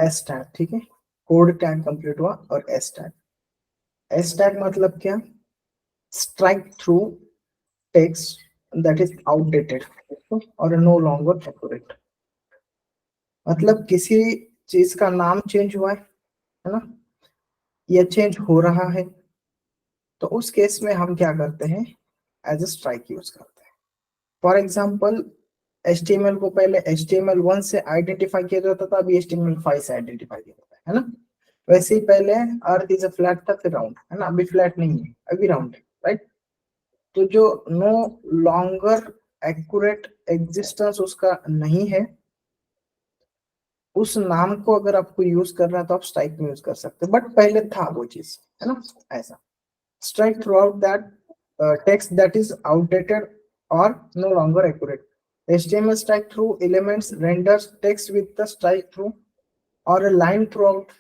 S tag, ठीक है, code tag complete हुआ और एस टैग। एस टैग मतलब क्या? Strike through text that is outdated और नो लॉन्गर एक्यूरेट। मतलब किसी चीज का नाम चेंज हुआ है ना, या चेंज हो रहा है, तो उस केस में हम क्या करते हैं, एज ए स्ट्राइक यूज करते हैं। फॉर एग्जाम्पल HTML को पहले HTML1 से आइडेंटिफाई किया जाता था, अभी HTML5 से आइडेंटिफाई किया जाता है ना। वैसे ही पहले अर्थ इज अ फ्लैट था, फिर राउंड है ना, अभी फ्लैट नहीं है, अभी राउंड है, राइट। तो जो नो लॉन्गर एक्यूरेट एग्जिस्टेंस उसका नहीं है, उस नाम को अगर आपको यूज करना है तो आप स्ट्राइक में यूज कर सकते हो, बट पहले था वो चीज, है ना, ऐसा। Strike through out that text that is outdated और no longer accurate. HTML strike through elements renders text with the strike through or a line throughout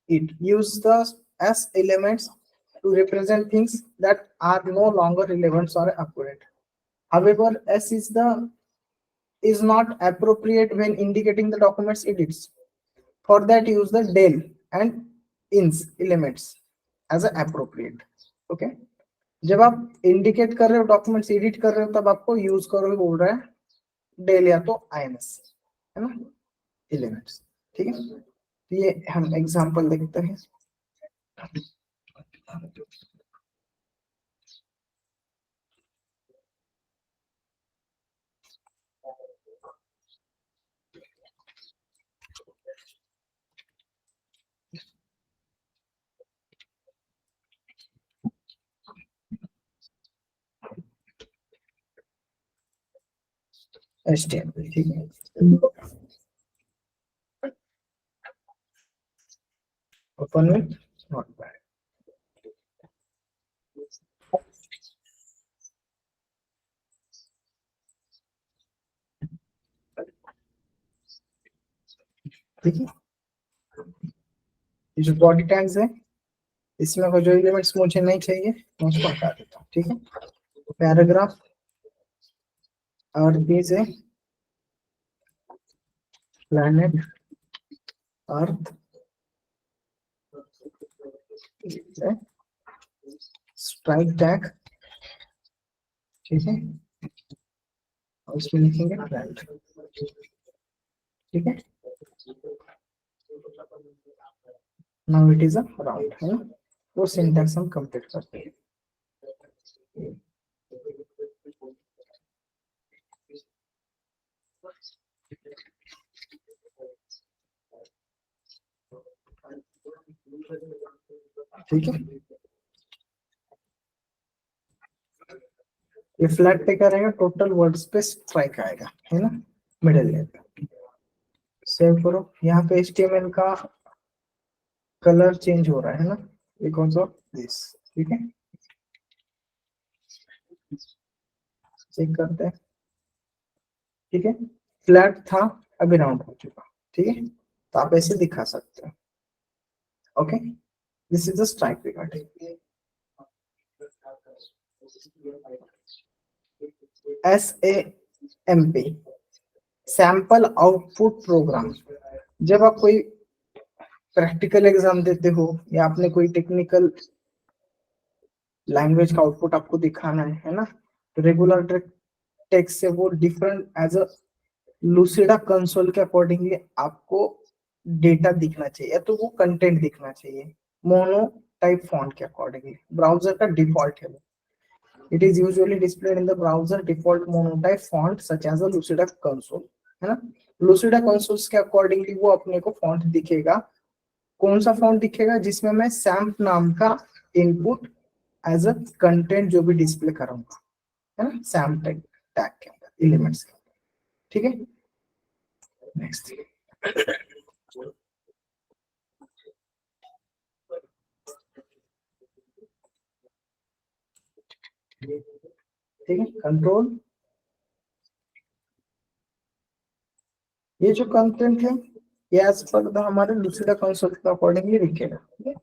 it. Use the as elements to represent things that are no longer relevant or accurate. However, S is not appropriate when indicating the document's edits. For that, use the del and ins elements as a appropriate. Okay. जब आप indicate कर रहे हो, documents edit कर रहे हो, तब आपको यूज करो, बोल रहा है डेल या तो INS, है ना, एलिमेंट्स, ठीक है। तो ये हम एग्जांपल देखते हैं। HTML, ठीक है, ओपन विथ नोटपैड। ठीक है, ये जो बॉडी टैग्स है, इसमें को जो एलिमेंट्स मुझे नहीं चाहिए मैं उसको हटा देता हूँ, ठीक है। पैराग्राफ और दिस है प्लैनेट अर्थ, स्ट्राइक टैग, ठीक है, और इसमें लिखेंगे राइट, ठीक है। Now it is a round, है ना, वो सिंटैक्स हम कंप्लीट करते हैं। ठीक है, ये फ्लैट पे क्या रहेगा, टोटल वर्ड्स पे स्ट्राइक आएगा, है ना, मिडिल लेयर। सेव करो, यहाँ पे HTML का कलर चेंज हो रहा है ना, बिकॉज ऑफ दिस, ठीक है। चेक करते हैं, ठीक है, फ्लैट था अभी राउंड हो चुका, ठीक है, तो आप ऐसे दिखा सकते हो। Okay, this is the strike regarding SAMP, sample output program. जब आप कोई प्रैक्टिकल एग्जाम देते हो या आपने कोई टेक्निकल लैंग्वेज का आउटपुट आपको दिखाना है ना, तो रेगुलर टेक्स्ट से वो different as a Lucida Console के अकॉर्डिंगली आपको डेटा दिखना चाहिए, या तो वो कंटेंट दिखना चाहिए मोनो टाइप फॉन्ट के अकॉर्डिंगली, ब्राउजर का डिफॉल्ट है वो। It is usually displayed in the browser default monotype font such as a Lucida Console, है ना। लूसिडा कंसोल्स के अकॉर्डिंगली वो अपने को फॉन्ट दिखेगा। कौन सा फॉन्ट दिखेगा? जिसमें मैं सैम्प नाम का इनपुट एज अ कंटेंट जो भी डिस्प्ले करूंगा, है ना, सैम्प टैग के अंदर, एलिमेंट्स के अंदर, ठीक है। नेक्स्ट, ठीक है, कंट्रोल, ये जो कंटेंट है ये एज पर द हमारे लूसिडा कंसोल के अकॉर्डिंगली दिखेगा, ठीक है।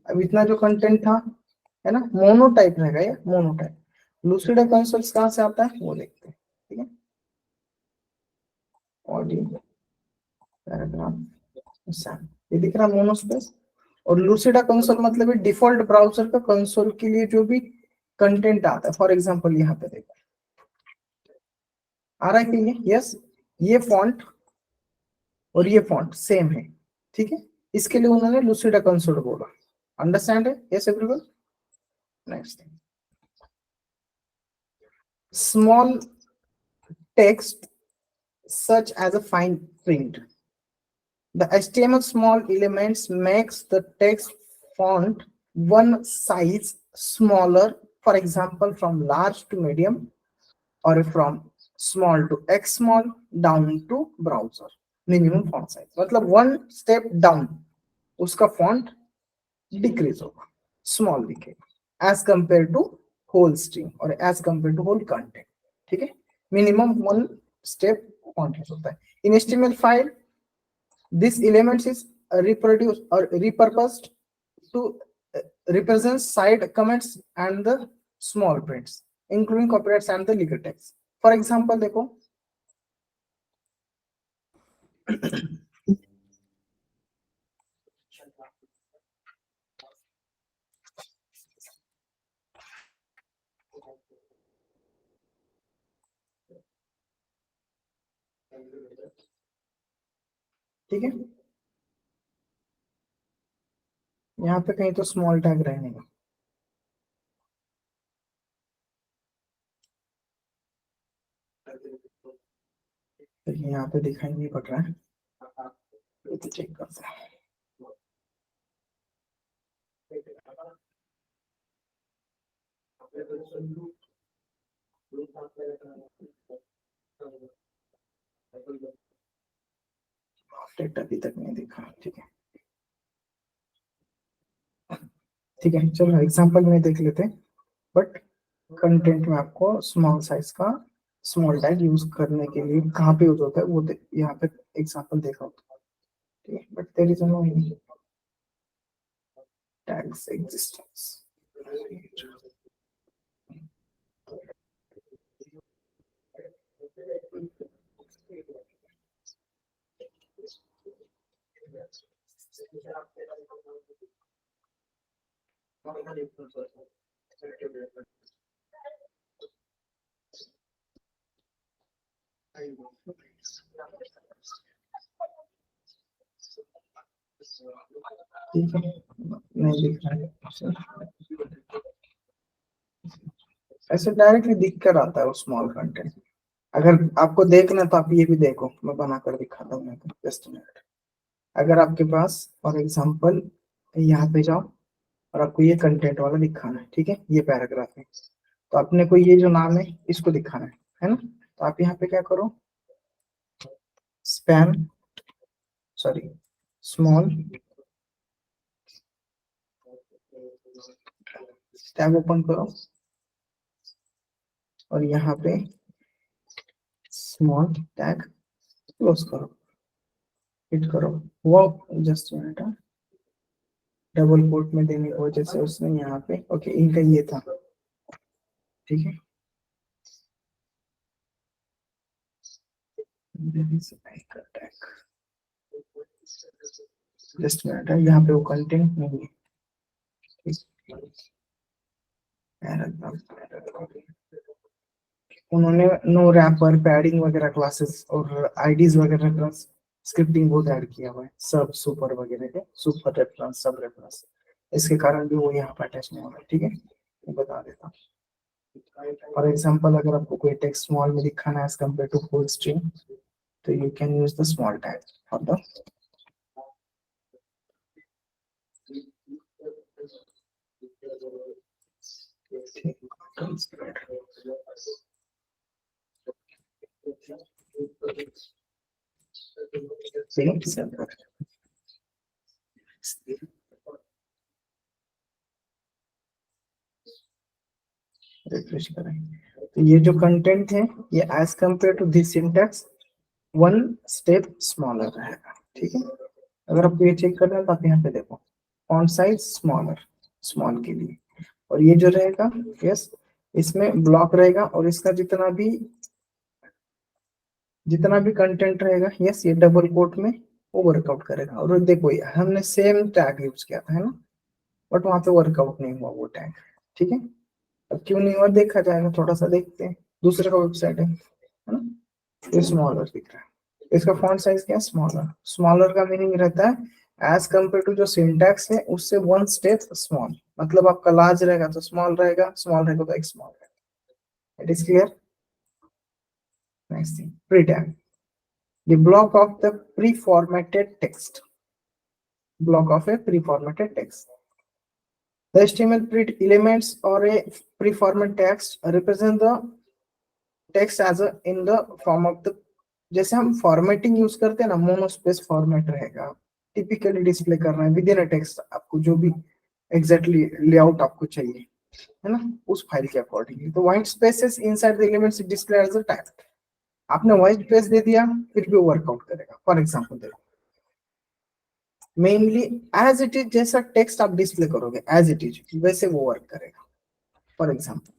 अब इतना जो कंटेंट था, है ना, मोनो टाइप रहेगा, ये मोनो टाइप। लूसिडा कंसोल कहाँ से आता है वो देखते हैं, ठीक है। ऑडियो पैराग्राफ, ये दिख रहा मोनोस्पेस। और लूसिडा कंसोल मतलब डिफॉल्ट ब्राउजर का कंसोल के लिए जो भी कंटेंट आता है। फॉर एग्जांपल यहाँ पे देखो आ रहा है कि ये, यस, ये फॉन्ट और ये फॉन्ट सेम है, ठीक है। इसके लिए उन्होंने लूसिडा कंसोल बोला। अंडरस्टैंड है? Yes everyone. Next, small text such as a fine print. The HTML small elements makes the text font one size smaller, for example, from large to medium or from small to X small down to browser minimum font size. मतलब one step down उसका font decrease होगा, small दिखेगा as compared to whole string और as compared to whole content, ठीक है। minimum one step font होता है। In HTML file, this element is reproduced or repurposed to represent side comments and the small prints, including copyrights and the legal text. For example, देखो ठीक है, यहाँ पे कहीं तो स्मॉल टैग रहेगा, लेकिन यहाँ पे दिखाई नहीं पड़ रहा है, तो चेक करते हैं। डेटा अभी तक नहीं दिखा, ठीक है, ठीक है। चलो एग्जांपल में देख लेते हैं, बट कंटेंट में आपको स्मॉल साइज का स्मॉल टैग यूज करने के लिए कहाँ पे यूज होता है वो यहाँ पे एग्जांपल देखा होता है, ठीक है। But there is no tags existence. ठीक है, नहीं दिख रहा है, ऐसे डायरेक्टली दिख कर आता है वो स्मॉल कंटेंट। अगर आपको देखना तो आप ये भी देखो, मैं बना कर दिखाता हूँ, जस्ट मिनट। अगर आपके पास फॉर एग्जांपल यहाँ पे जाओ और आपको ये कंटेंट वाला दिखाना है, ठीक है, ये पैराग्राफ है, तो अपने को ये जो नाम है इसको दिखाना है ना। तो आप यहाँ पे क्या करो, spam sorry small tab open करो और यहाँ पे स्मॉल टैग क्लोज करो, हिट करो। वो जस्ट मिनट, डबल कोट में देने की वजह से उसने यहाँ पे, ओके, इनका ये था, ठीक है। जस्ट मिनट है, यहाँ पे वो कंटेंट नहीं है, उन्होंने नो रैपर पैडिंग वगैरह क्लासेस और आईडीज वगैरह स्क्रिप्टिंग बहुत ऐड किया हुआ है, सब सुपर वगैरह के, सुपर रेफरेंस सब रेफरेंस, इसके कारण भी वो यहाँ पर अटैच नहीं हो रहा है, ठीक है। मैं बता देता हूँ, फॉर एग्जांपल अगर आपको कोई टेक्स्ट स्मॉल में दिखाना है as compare to full string, तो you can use the small tag for the refresh करें, तो ये जो कंटेंट है ये as compare to this syntax one step smaller रहेगा, ठीक है। अगर आपको ये चेक करना है तो आप यहाँ पे देखो, फॉन्ट साइज स्मॉलर, स्मॉल के लिए, और ये जो रहेगा, यस, इसमें ब्लॉक रहेगा और इसका जितना भी कंटेंट रहेगा, यस, ये डबल कोट में वो वर्कआउट करेगा। और देखो हमने सेम टैग यूज किया था, है ना, बट वहां पे वर्कआउट नहीं हुआ वो टैग। ठीक है, अब क्यों नहीं हुआ देखा जाएगा, थोड़ा सा देखते हैं। दूसरे का वेबसाइट है ना, ये स्मॉलर दिख रहा है, इसका फॉन्ट साइज क्या है, स्मॉलर। स्मॉलर का मीनिंग रहता है एज कंपेयर टू जो सिंटैक्स है उससे वन स्टेप स्मॉल, मतलब आपका लार्ज रहेगा तो स्मॉल रहेगा, स्मॉल रहेगा तो एक स्मॉल रहेगा। It is clear. Next thing, pre tag, the block of the pre-formatted text. Block of a pre-formatted text. The HTML pre elements or a pre-formatted text represent the text as a in the form of the, जैसे हम formatting use करते हैं ना, monospace format रहेगा, typically display कर रहे हैं with in a text, आपको जो भी एग्जैक्टली लेआउट आपको चाहिए, है ना, उस फाइल के अकॉर्डिंगली। तो white spaces inside the elements display as a type. आपने व्हाइट स्पेस दे दिया फिर भी वर्कआउट करेगा। फॉर एग्जांपल देखो, मेनली एज इट इज जैसा टेक्स्ट आप डिस्प्ले करोगे एज इट इज वैसे वो वर्क करेगा। For example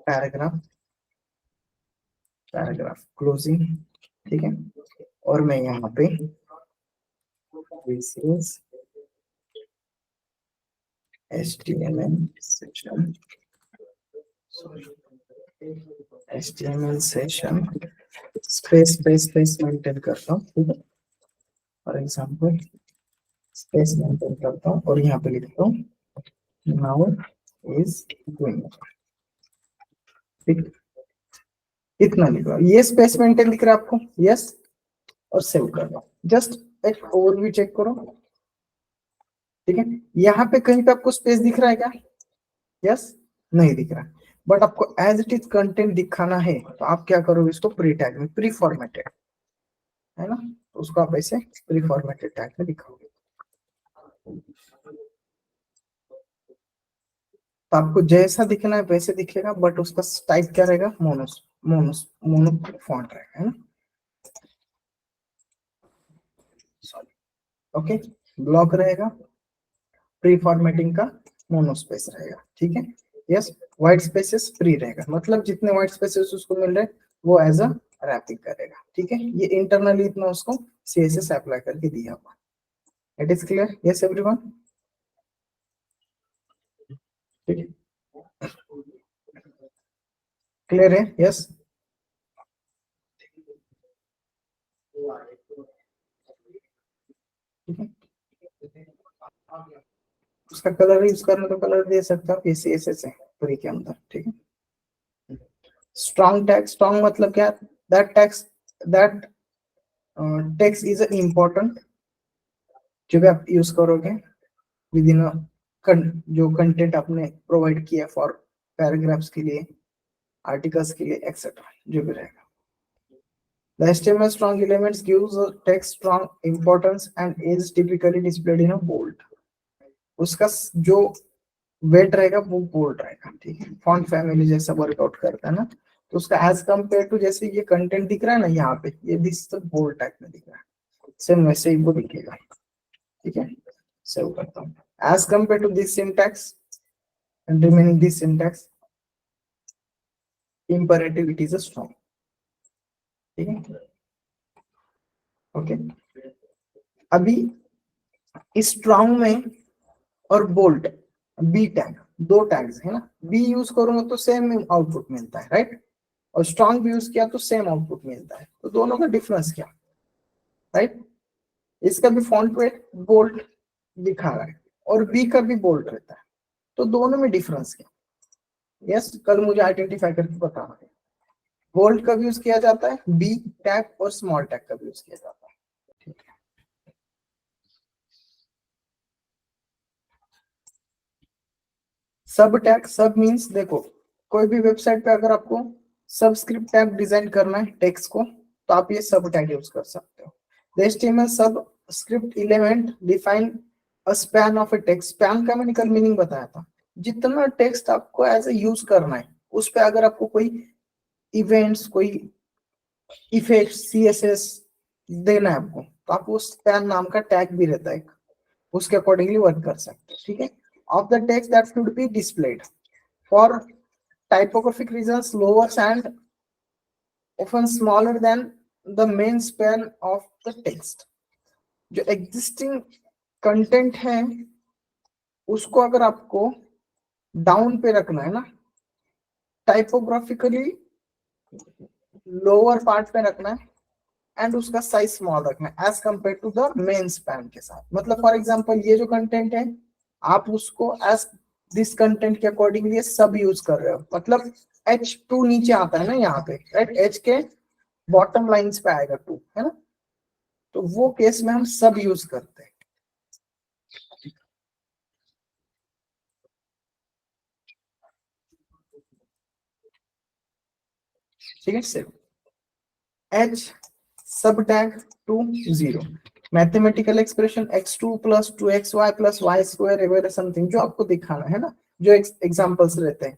paragraph, paragraph closing, ठीक है, और मैं यहाँ पे HTML section, HTML section space space space maintain करता हूँ, ठीक है। फॉर एग्जांपल स्पेस मेंटेन करता हूँ और यहाँ पे लिखता हूँ नाउ इज गोइंग, ठीक, इतना लिख रहा हूँ, ये स्पेस मेंटेन दिख रहा है आपको, यस, और सेव कर दो। जस्ट एक ओवरव्यू चेक करो, ठीक है। यहाँ पे कहीं पे आपको स्पेस दिख रहा है क्या, यस, नहीं दिख रहा, बट आपको एज इट इज कंटेंट दिखाना है तो आप क्या करोगे, इसको प्री टैग में, प्री फॉर्मेटेड, है ना, तो उसको आप ऐसे प्री फॉर्मेटेड टैग में दिखाओगे। तो आपको जैसा दिखना है वैसे दिखेगा, बट उसका टाइप क्या रहेगा, मोनोस मोनोस मोनो फॉन्ट रहेगा, है ना, सॉरी, ओके। ब्लॉक रहेगा, प्री फॉर्मेटिंग का मोनो स्पेस रहेगा, ठीक है, यस। व्हाइट स्पेसेस फ्री रहेगा, मतलब जितने व्हाइट स्पेसेस उसको मिल रहे वो एज अ रैपिंग करेगा, ठीक है। ये इंटरनली इतना उसको CSS अप्लाई करके दिया हुआ। It is clear, yes everyone, ठीक है, क्लियर है, यस। ठीक है, उसका कलर यूज करना तो कलर दे सकता हूँ, CSS है फ्री के अंदर, ठीक है। स्ट्रॉन्ग टैग, स्ट्रॉन्ग मतलब क्या, that tax, that text is important, जो भी आप यूज करोगे विद इन जो कंटेंट आपने प्रोवाइड किया फॉर पैराग्राफ्स के लिए, आर्टिकल्स के लिए, एक्सेट्रा, जो भी रहेगा। The HTML strong elements gives a text strong importance and is typically displayed in a bold. उसका जो वेट रहेगा वो बोल्ड रहेगा, ठीक है। फॉन्ट फैमिली जैसा वर्कआउट करता है ना, तो उसका एज कंपेयर टू जैसे ये कंटेंट दिख रहा है ना यहाँ पे, ये दिस बोल्ड टाइप में दिख रहा है, सेम वैसे ही वो दिखेगा, ठीक है। सेव करता हूँ, as compare to this syntax and remaining this syntax imperative it is a strong, ठीक है, ओके। अभी स्ट्रॉन्ग में और बोल्ड, बी टैग, दो टैग्स है ना, बी यूज करूंगा तो सेम आउटपुट मिलता है, राइट, और स्ट्रॉन्ग भी यूज किया तो सेम आउटपुट मिलता है, तो दोनों का डिफरेंस क्या, राइट। इसका भी फॉन्ट वेट बोल्ड दिखा रहा है और बी का भी बोल्ड रहता है, तो दोनों में डिफरेंस क्या, यस, कल मुझे आइडेंटिफाई करके बताना है। बोल्ड का भी यूज किया जाता है, बी टैग और स्मॉल टैग का भी यूज किया जाता है, ठीक है। सब टैग, सब मींस देखो, कोई भी वेबसाइट पे अगर आपको सबस्क्रिप्ट टैग डिजाइन करना है टेक्स्ट को, तो आप ये सब टैग यूज कर सकते हो। The HTML subscript element define a span of a text. Span का मैंने कल मीनिंग बताया था, जितना टेक्स्ट आपको एज ए यूज करना है उस पे अगर आपको कोई इवेंट्स, कोई इफेक्ट, CSS देना है आपको, तो आपको स्पैन नाम का टैग भी रहता है, उसके अकॉर्डिंगली वर्क कर सकते हैं, ठीक है। of the text that should be displayed. For typographic reasons, lowers and often smaller than the main span of the text. जो existing content है उसको अगर आपको डाउन पे रखना है ना, टाइपोग्राफिकली लोअर पार्ट पे रखना है एंड उसका साइज स्मॉल रखना है as compare to the main span के साथ. मतलब फॉर एग्जांपल ये जो कंटेंट है आप उसको एज दिस कंटेंट के अकॉर्डिंगली सब यूज कर रहे हो. मतलब H2 नीचे आता है ना यहाँ पे, राइट, H के बॉटम लाइंस पे आएगा 2, है ना, तो वो केस में हम सब यूज करते हैं. ठीक है, सिर्फ H सब tag 2 0 mathematical expression x2 plus 2xy plus y square वगैरह समथिंग जो आपको दिखाना है ना, जो एग्जांपल्स रहते हैं,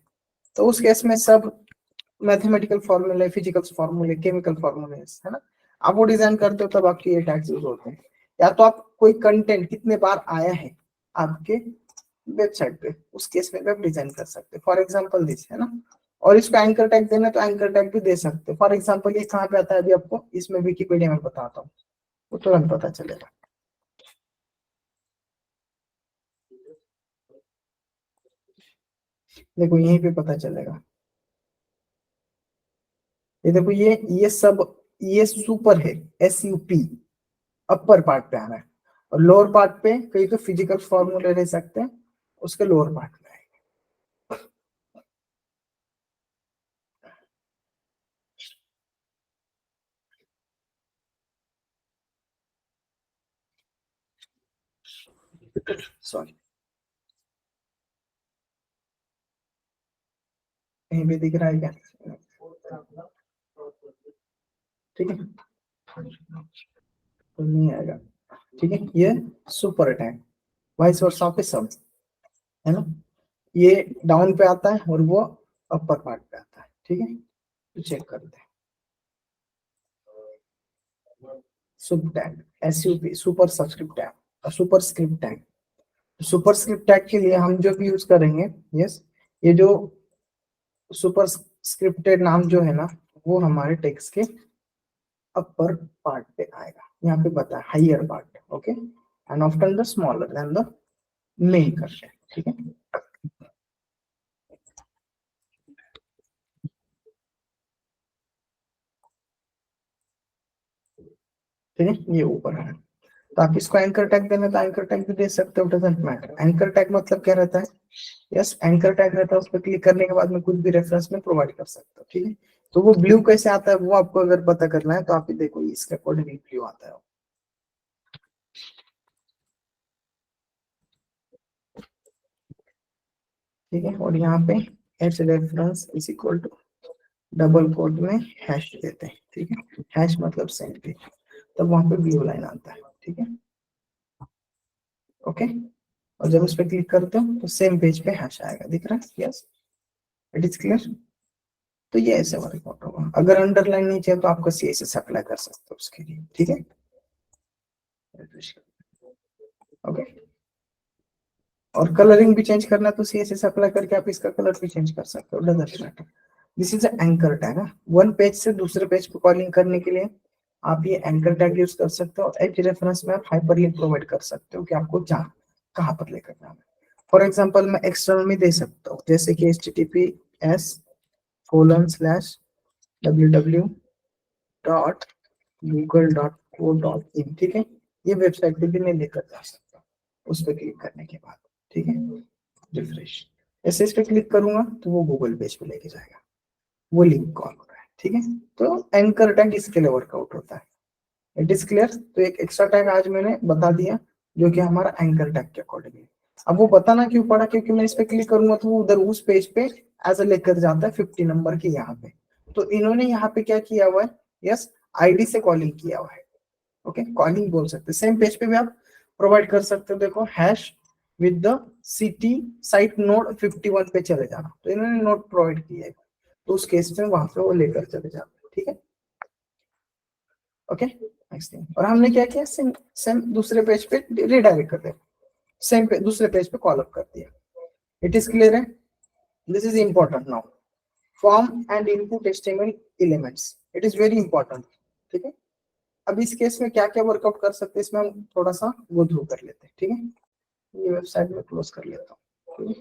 तो उस केस में सब मैथमेटिकल फॉर्मूले, फिजिकल फॉर्मूले, केमिकल फॉर्मूले, है ना, आप वो डिजाइन करते हो तब आपके ये टैग्स यूज होते हैं. या तो आप कोई कंटेंट कितने बार आया है आपके वेबसाइट पे, उस केस में भी आप डिजाइन कर सकते हैं. फॉर एग्जांपल दिस, है ना, और इसको एंकर टैग देना तो एंकर टैग भी दे सकते हो. फॉर एग्जांपल ये कहाँ पे आता है अभी आपको इसमें विकिपीडिया में बताता हूँ, वो तुरंत पता चलेगा. देखो यहीं पे पता चलेगा. ये देखो ये सब ये सुपर है, SUP अपर पार्ट पे आ रहा है, और लोअर पार्ट पे कई तो फिजिकल फॉर्मूले रह सकते हैं, उसके लोअर पार्ट में आएगा. सॉरी, कहीं भी दिख रहा है क्या? ठीक है, तो नहीं आएगा. ठीक है, ये सुपर अटैक वाइस वर्सा पे सब, है ना, ये डाउन पे आता है और वो अपर पार्ट पे आता है. ठीक है, तो चेक करते हैं. सुब tag SUP super subscript tag, super script tag. Super script tag के लिए हम जो भी यूज करेंगे, यस, ये जो सुपर स्क्रिप्टेड नाम जो है ना, वो हमारे टेक्स्ट के अपर पार्ट पे आएगा. यहाँ पे बता है higher part, okay, and often the smaller than the main content. ठीक है, ठीक है, ये ऊपर है. तो आप इसको एंकर टैग देना तो एंकर टैग भी दे सकते हो, डजंट मैटर. एंकर टैग मतलब क्या रहता है, यस, एंकर टैग रहता है, उस पर क्लिक करने के बाद में कुछ भी रेफरेंस में प्रोवाइड कर सकते हो. ठीक है, तो वो ब्लू कैसे आता है वो आपको अगर पता करना है तो आप ये देखो इसके अकॉर्डिंग ब्लू आता है. ठीक है, और यहाँ पे H reference is equal to double quote में हैश देते हैं. ठीक है, हैश मतलब सेंड पेज, तब वहां पे ब्लू लाइन आता है. ठीक है, ओके, और जब उस पर क्लिक करते हो तो सेम पेज पे हैश आएगा, दिख रहा है? Yes, it is clear. तो ये ऐसे वर्कआउट होगा. अगर अंडरलाइन नहीं चाहिए तो आपको CSS अप्लाई कर सकते हो उसके लिए. ठीक है, ओके, और कलरिंग भी चेंज करना तो CSS अप्लाई करके आप इसका कलर भी चेंज कर सकते हो, doesn't matter. This is anchor tag. One page से दूसरे पेज पे कॉलिंग करने के लिए आप ये एंकर टैग यूज कर सकते हो. एच रेफरेंस में आप हाइपरलिंक प्रोवाइड कर सकते हो कि आपको जहाँ कहाँ पर लेकर जाना है. फॉर एग्जांपल मैं एक्सटर्नल में दे सकता हूँ, जैसे कि https://www.google.co.in. ठीक है, ये वेबसाइट पे भी मैं लेकर जा सकता हूँ उस पर क्लिक करने के बाद. ठीक है, रिफ्रेश, ऐसे इस पे क्लिक करूंगा तो वो गूगल पेज पे लेके जाएगा, वो लिंक कॉल हो रहा है. ठीक है, तो एंकर टैग इसके लिए वर्कआउट होता है. It is clear. तो एक एक्स्ट्रा टैग आज मैंने बता दिया जो कि हमारा एंकर टैग के अकॉर्डिंग है. अब वो बताना क्यों पड़ा, क्योंकि मैं इस पे क्लिक करूंगा तो वो उधर उस पेज पे एज अ लेकर जाता है 50 नंबर के यहाँ पे. तो इन्होंने यहाँ पे क्या किया हुआ है, यस, आईडी से कॉलिंग किया हुआ है. ओके, कॉलिंग बोल सकते हैं. सेम पेज पे भी आप प्रोवाइड कर सकते हो. देखो hash with the city site node 51 पे चले जाना, तो इन्होंने नोड प्रोवाइड किया है, तो उस केस में वहां पे वो लेकर चले जाते हैं. ठीक है, ओके, नेक्स्ट थिंग. और हमने क्या किया, सेम सेम दूसरे पेज पे रिडायरेक्ट कर दिया, सेम पे दूसरे पेज पे कॉल अप कर दिया. इट इज क्लियर है? This is important now, form and input HTML elements, it is very important. ठीक है, अब इस केस में क्या क्या वर्कआउट कर सकते हैं, इसमें हम थोड़ा सा गो थ्रू कर लेते हैं। ठीक है, ये वेबसाइट में क्लोज कर लेता हूँ।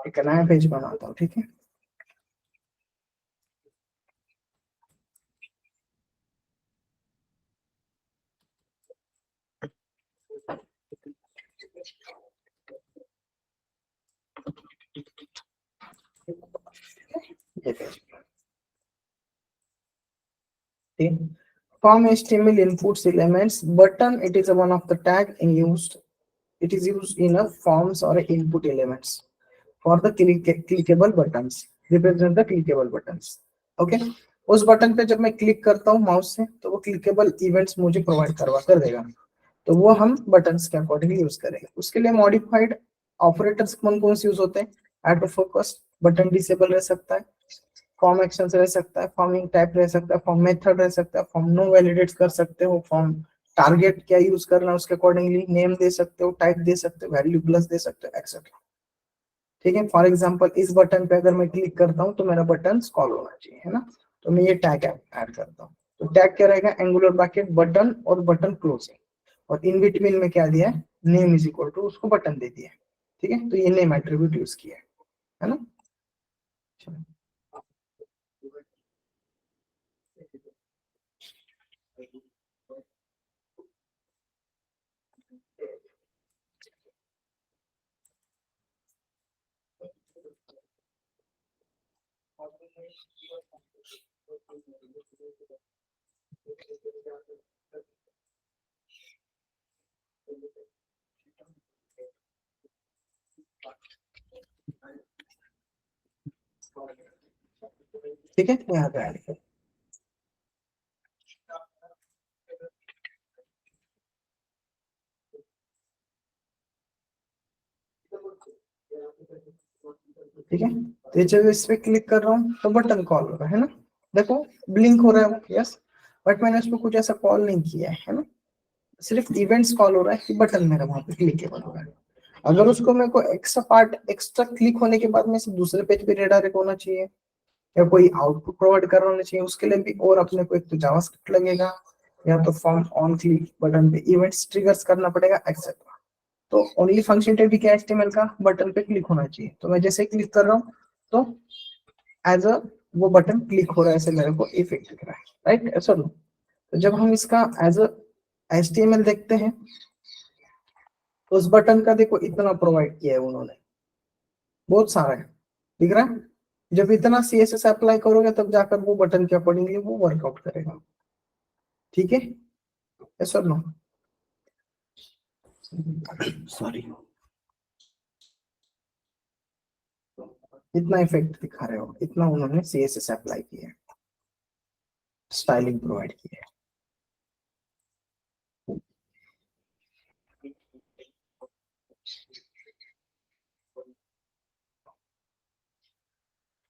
एक नया पेज बनाता हूँ। ठीक है, ये page. Form HTML inputs elements button. It is one of the tag in used. It is used in a forms or input elements for the clickable buttons. Represent the clickable buttons. Okay. उस button पे जब मैं click करता हूँ mouse से तो वो clickable events मुझे प्रोवाइड करवा कर देगा, तो वो हम बटन्स के अकॉर्डिंगली यूज करेंगे। उसके लिए मॉडिफाइड ऑपरेटर्स कौन कौन से यूज होते हैं? ऑटो फोकस, बटन डिसेबल रह सकता है, फॉर्म एक्शन रह सकता है, फॉर्मिंग टाइप रह सकता है, फॉर्म मेथड रह सकता है, फॉर्म नो वैलिडेट कर सकते हो, फॉर्म टारगेट क्या यूज करना है उसके अकॉर्डिंगली नेम दे सकते हो, टाइप दे सकते हो, वैल्यू प्लस दे सकते हो, एक्सेट्रा। ठीक है, फॉर एग्जांपल इस बटन पे अगर मैं क्लिक करता हूँ तो मेरा बटन कॉल होना चाहिए, है ना, तो मैं ये टैग ऐड करता हूँ। तो टैग क्या रहेगा? एंगुलर ब्रैकेट बटन और बटन क्लोजिंग, और इन बिटवीन में क्या दिया है? नेम इज इक्वल टू उसको बटन दे दिया है। ठीक है, तो ये नेम एट्रीब्यूट यूज किया है ना। ठीक है, यहाँ पे ऐड कर। ठीक है, तो जब इस पे क्लिक कर रहा हूँ तो बटन कॉल हो रहा है ना, देखो ब्लिंक हो रहा है, यस, बट मैंने उसको कुछ ऐसा कॉल नहीं किया है ना, सिर्फ इवेंट्स कॉल हो रहा है कि बटन मेरा वहां पे क्लिकेबल हो रहा है। अगर उसको मेरे को एक्स्ट्रा पार्ट, एक्स्ट्रा क्लिक होने के बाद में से दूसरे पेज पे रिडायरेक्ट होना चाहिए या कोई आउटपुट प्रोवाइड करना होना चाहिए, उसके लिए भी और अपने को एक तो जावास्क्रिप्ट लगेगा, या तो फॉर्म ऑन क्लिक बटन पे इवेंट्स ट्रिगर्स करना पड़ेगा, एक्सेट्रा। तो ओनली फंक्शनलिटी क्या है HTML का? बटन पे क्लिक होना चाहिए। तो मैं जैसे क्लिक कर रहा हूँ तो एज अ वो बटन क्लिक हो रहा है, ऐसे मेरे को इफेक्ट दिख रहा है, राइट, ऐसा लो। तो जब हम इसका एज अ HTML देखते हैं तो उस बटन का देखो इतना प्रोवाइड किया है उन्होंने, बहुत सारा है, दिख रहा है। जब इतना CSS अप्लाई करोगे तब जाकर वो बटन के अकॉर्डिंगली वो वर्कआउट करेगा। ठीक है, ऐसा नो, सॉरी, इतना इफेक्ट दिखा रहे हो, इतना उन्होंने CSS अप्लाई किया है, स्टाइलिंग प्रोवाइड की है।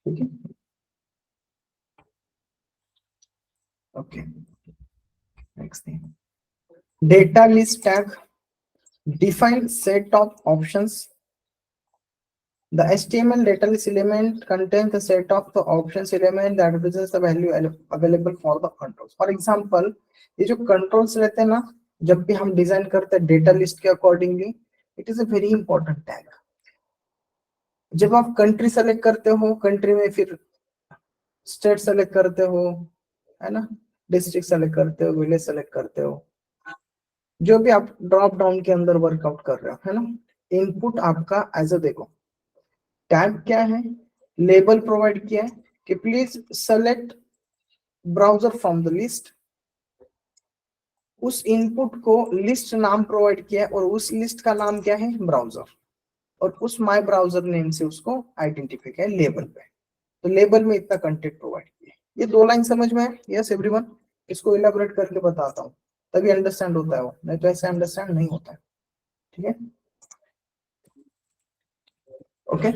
ठीक है, okay, next thing, data list tag define set of options. The HTML data list element contains the set of the options element that represents the value available for the controls. For example, ये जो controls रहते हैं ना, जब भी हम design करते हैं डेटा लिस्ट के accordingly, it is a very important tag. जब आप कंट्री सेलेक्ट करते हो, कंट्री में फिर स्टेट सेलेक्ट करते हो, है ना, डिस्ट्रिक्ट सेलेक्ट करते हो, विलेज सेलेक्ट करते हो, जो भी आप ड्रॉप डाउन के अंदर वर्कआउट कर रहे हो, है ना, इनपुट आपका एज अ, देखो टैग क्या है, लेबल प्रोवाइड किया है कि please select browser from the list, उस इनपुट को लिस्ट नाम प्रोवाइड किया है और उस लिस्ट का नाम क्या है? ब्राउजर, और उस माय ब्राउजर नेम से उसको आइडेंटिफाई किया है लेबल पे। तो लेबल में इतना कंटेंट प्रोवाइड किया है। ये दो लाइन समझ में है? यस एवरीवन, इसको इलाबोरेट करके बताता हूँ तभी अंडरस्टैंड होता है वो, नहीं तो ऐसे अंडरस्टैंड नहीं होता है। ठीक है, ओके,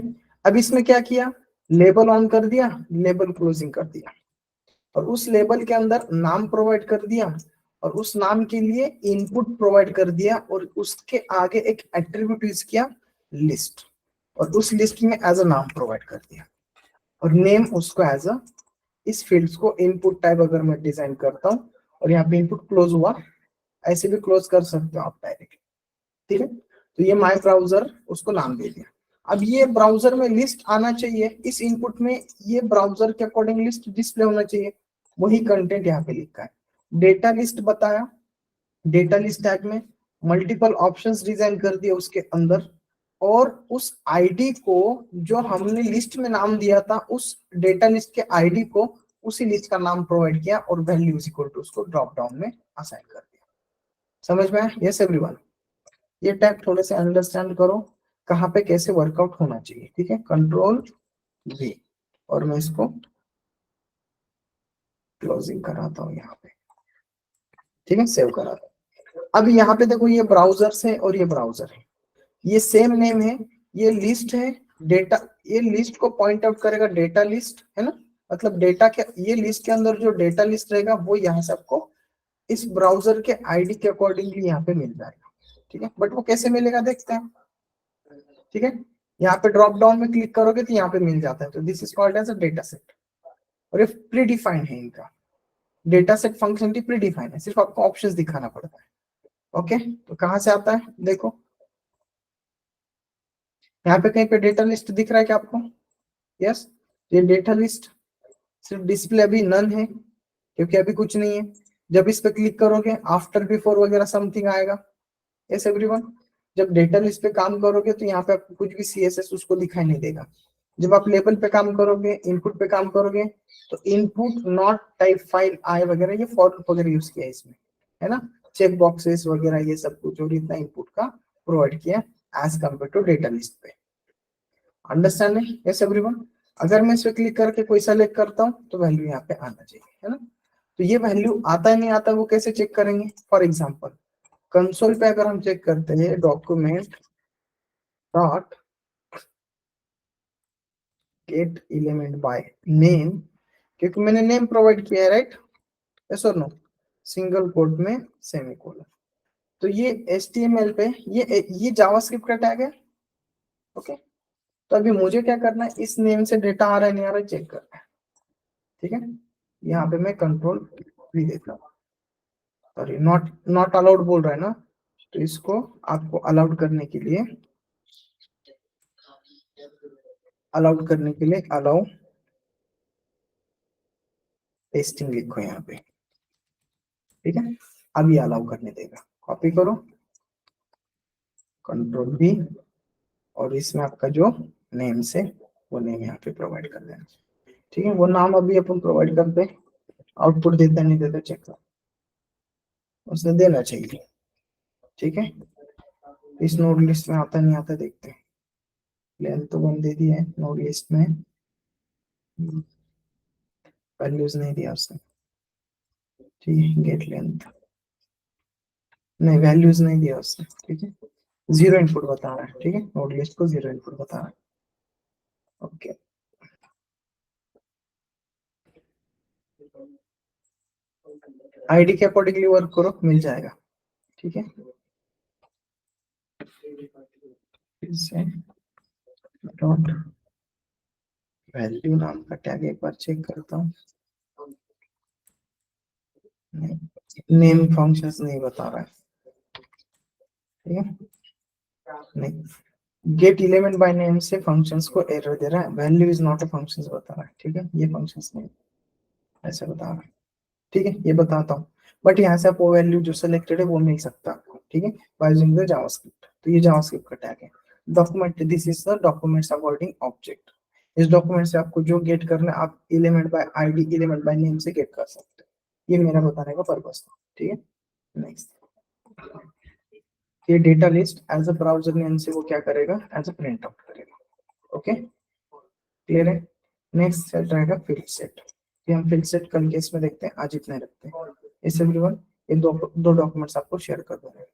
अब इसमें क्या किया, लेबल ऑन कर दिया, लेबल क्लोजिंग कर दिया, और उस लेबल के अंदर नाम प्रोवाइड कर दिया, और उस नाम के लिए इनपुट प्रोवाइड कर दिया, और उसके आगे एक एट्रीब्यूट यूज किया लिस्ट, और उस लिस्ट में एज अ नाम प्रोवाइड कर दिया, और नेम उसको एज अ, इस फील्ड्स को इनपुट टाइप अगर मैं डिजाइन करता हूँ और यहाँ पे इनपुट क्लोज हुआ, ऐसे भी क्लोज कर सकते हो आप डायरेक्ट, ठीक है। तो ये माय ब्राउजर उसको नाम दे दिया। अब ये ब्राउजर में लिस्ट आना चाहिए, इस इनपुट में ये ब्राउजर के अकॉर्डिंग लिस्ट डिस्प्ले होना चाहिए, वही कंटेंट यहाँ पे लिखा है। डेटा लिस्ट बताया, डेटा लिस्ट टैग में मल्टीपल ऑप्शंस डिजाइन कर दिए उसके अंदर, और उस आईडी को जो हमने लिस्ट में नाम दिया था उस डेटा लिस्ट के आईडी को उसी लिस्ट का नाम प्रोवाइड किया, और वैल्यू इज इक्वल टू उसको ड्रॉप डाउन में असाइन कर दिया। समझ में आया? यस एवरीवन, ये टैग थोड़े से अंडरस्टैंड करो कहाँ पे कैसे वर्कआउट होना चाहिए, ठीक है। कंट्रोल V, और मैं इसको क्लोजिंग कराता हूँ यहाँ पे, ठीक है, सेव कराता हूँ। अब यहाँ पे देखो ये ब्राउजर है और ये ब्राउजर है, ये सेम नेम है, ये लिस्ट है डेटा, ये लिस्ट को पॉइंट आउट करेगा डेटा लिस्ट, है ना, मतलब डेटा के, ये लिस्ट के अंदर जो डेटा लिस्ट रहेगा वो यहाँ से आपको इस ब्राउजर के आईडी के अकॉर्डिंगली यहाँ पे मिल जाएगा, ठीक है। बट वो कैसे मिलेगा देखते हैं, ठीक है। यहाँ पे ड्रॉप डाउन में क्लिक करोगे तो यहाँ पे मिल जाता है, तो this is called as a data set, और ये प्री डिफाइन है इनका, data set functionality predefine है, सिर्फ आपको ऑप्शंस दिखाना पड़ता है। ओके, तो कहाँ से आता है देखो, यहाँ पे कहीं पे डेटा लिस्ट दिख रहा है क्या आपको? यस, ये डेटा लिस्ट सिर्फ डिस्प्ले अभी नन है क्योंकि अभी कुछ नहीं है। जब इस पे क्लिक करोगे आफ्टर बिफोर वगैरह समथिंग आएगा। यस एवरीवन, जब डेटा लिस्ट पे काम करोगे तो यहाँ पे आपको कुछ भी CSS उसको दिखाई नहीं देगा। जब आप लेबल पे काम करोगे, इनपुट पे काम करोगे, तो इनपुट नॉट टाइप फाइल आए वगैरह, ये फॉर वगैरह यूज किया है इसमें, है ना, चेक बॉक्सेस वगैरह ये सब कुछ, और इतना इनपुट का प्रोवाइड किया as compare to data list पे। अंडरस्टैंडिंग? यस एवरीवन, अगर मैं इस पे क्लिक करके कोई सेलेक्ट करता हूँ तो वैल्यू यहाँ पे आना चाहिए, है ना। तो ये वैल्यू आता है नहीं आता वो कैसे चेक करेंगे? फॉर एग्जाम्पल कंसोल पे अगर हम चेक करते हैं document dot gate element by name, क्योंकि मैंने नेम प्रोवाइड किया है, राइट, यस और नो, सिंगल कोट में सेमीकोलन। तो ये HTML पे ये जावास्क्रिप्ट का टैग है, ओके। तो अभी मुझे क्या करना है, इस नेम से डेटा आ रहा है नहीं आ रहा है चेक करना है, ठीक है। यहाँ पे मैं कंट्रोल भी देता हूँ, सॉरी नॉट नॉट अलाउड बोल रहा है ना, तो इसको आपको अलाउड करने के लिए अलाउ पेस्टिंग लिखो यहाँ पे, ठीक है। अब ये अलाउ करने देगा, कॉपी करो, कंट्रोल V, और इसमें आपका जो नेम से वो नेम यहाँ पे प्रोवाइड कर देना, ठीक है। वो नाम अभी अपन प्रोवाइड करते, आउटपुट देता नहीं देता चेक कर, उसने देना चाहिए, ठीक है। इस नोड लिस्ट में आता नहीं आता देखते हैं, लेंथ तो वन दे दी है नोड लिस्ट में, वैल्यूज नहीं दिया उसने, ठीक है। गेट लेंथ नहीं, वैल्यूज नहीं दिया उसने, ठीक है। जीरो इनपुट बता रहा है, ठीक है, नोड लिस्ट को जीरो इनपुट बता रहा है, ओके। आईडी के अकॉर्डिंगली वर्क करो, मिल जाएगा, ठीक है। फिर से डॉट वैल्यू नाम का टैग एक बार चेक करता हूँ, नेम फंक्शंस नहीं बता रहा है, ठीक है, नहीं। गेट एलिमेंट बाय नेम से फंक्शंस को एरर दे रहा है, value is not a functions बता रहा है, ठीक है, ये फंक्शंस नहीं ऐसे बता रहा है, ठीक है, ये बताता हूँ। बट यहाँ से आप वो वैल्यू जो सिलेक्टेड है वो मिल सकता है आपको, ठीक है, बाय यूजिंग द जावास्क्रिप्ट। तो ये जावास्क्रिप्ट का टैग है। Document, this is the documents according object, इस डॉक्यूमेंट से आपको जो गेट करना है आप element by ID, element by name से गेट कर सकते हैं, ये मेरा बताने का पर्पस था, ठीक है। नेक्स्ट, ये data list as a browser name से वो क्या करेगा, एज अ प्रिंट आउट करेगा, ओके, क्लियर है। नेक्स्ट सेट रहेगा फील्ड सेट, ये हम फील्ड सेट कल केस में देखते हैं, आज इतने रखते हैं। इस एवरीवन, ये दो डॉक्यूमेंट्स आपको शेयर कर दूंगा।